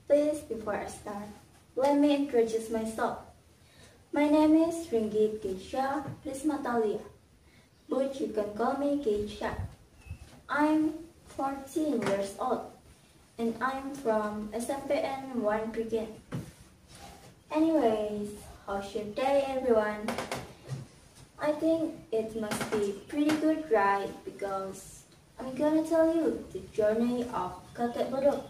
Please, before I start, let me introduce myself. My name is Ringgit Keysha Rismathalia, but you can call me Keysha. I'm 14 years old, and I'm from SMPN 1 Prigen. Anyways, how's your day, everyone? I think it must be pretty good, right? Because I'm gonna tell you the journey of Kakek Bodo.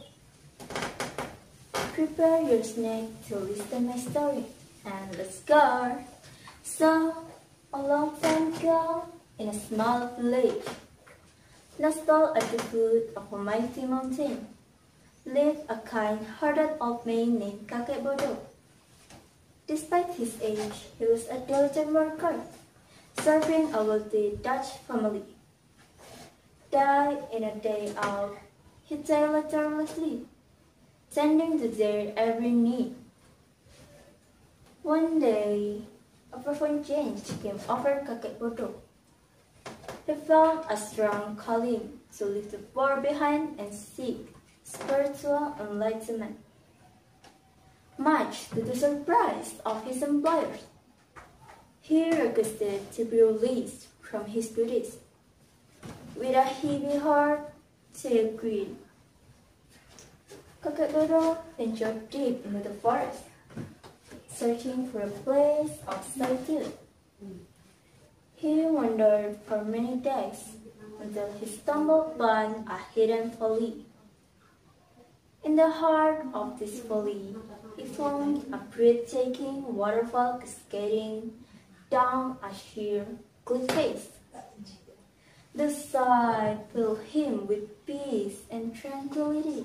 Prepare your snack to listen my story, and let's go! So, a long time ago, in a small village, nestled at the foot of a mighty mountain, lived a kind-hearted old man named Kakek Bodo. Despite his age, he was a diligent worker, serving a wealthy Dutch family. Day in and day out, he toiled tirelessly, tending to their every need. One day, a profound change came over Kakek Bodo. He felt a strong calling to leave the poor behind and seek spiritual enlightenment. Much to the surprise of his employers, he requested to be released from his duties. With a heavy heart, they agreed. Kakek Bodo ventured deep into the forest, searching for a place of solitude. He wandered for many days until he stumbled upon a hidden valley. In the heart of this valley, he found a breathtaking waterfall cascading down a sheer cliff face. The sight filled him with peace and tranquility.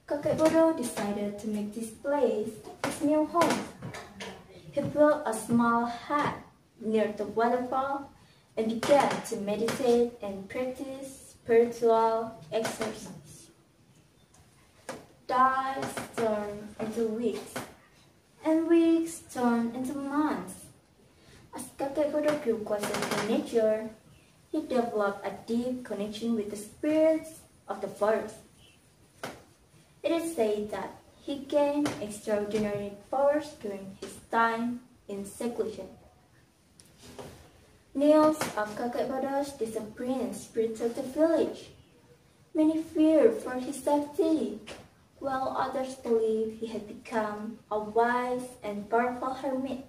Kakek Bodo decided to make this place his new home. He built a small hut near the waterfall and began to meditate and practice spiritual exercise. Days turned into weeks, and weeks turned into months. As Kakek Bodo grew closer to nature, he developed a deep connection with the spirits of the forest. It is said that he gained extraordinary powers during his time in seclusion. News of Kakek Bodo's disappearance spread to the village. Many feared for his safety, while others believed he had become a wise and powerful hermit.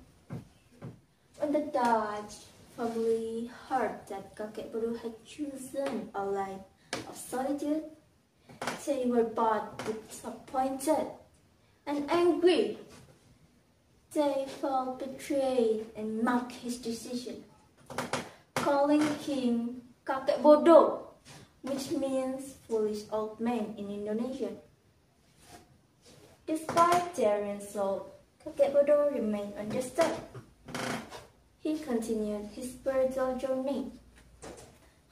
When the Dutch family heard that Kakek Bodo had chosen a life of solitude, they were both disappointed and angry. They felt betrayed and mocked his decision, calling him Kakek Bodo, which means foolish old man in Indonesian. Despite their insult, Kakek Bodo remained undisturbed. He continued his spiritual journey,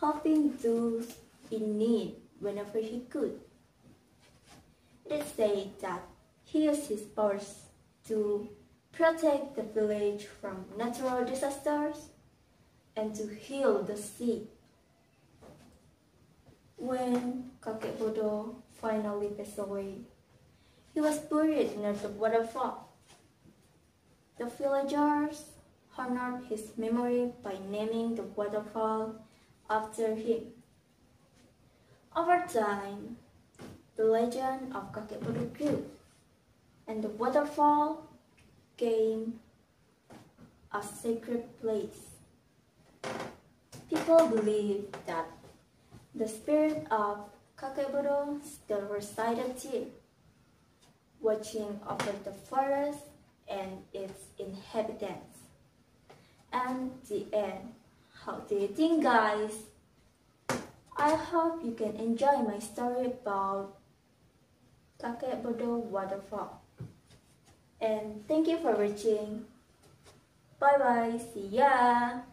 helping those in need whenever he could. It is said that he used his powers to protect the village from natural disasters and to heal the sick. When Kakek Bodo finally passed away, he was buried near the waterfall. The villagers honored his memory by naming the waterfall after him. Over time, the legend of Kakek Bodo grew, and the waterfall became a sacred place. People believe that the spirit of Kakek Bodo still resided here, watching over the forest and its inhabitants. And the end. How do you think, guys? I hope you can enjoy my story about Kakek Bodo Waterfall. And thank you for watching. Bye bye. See ya.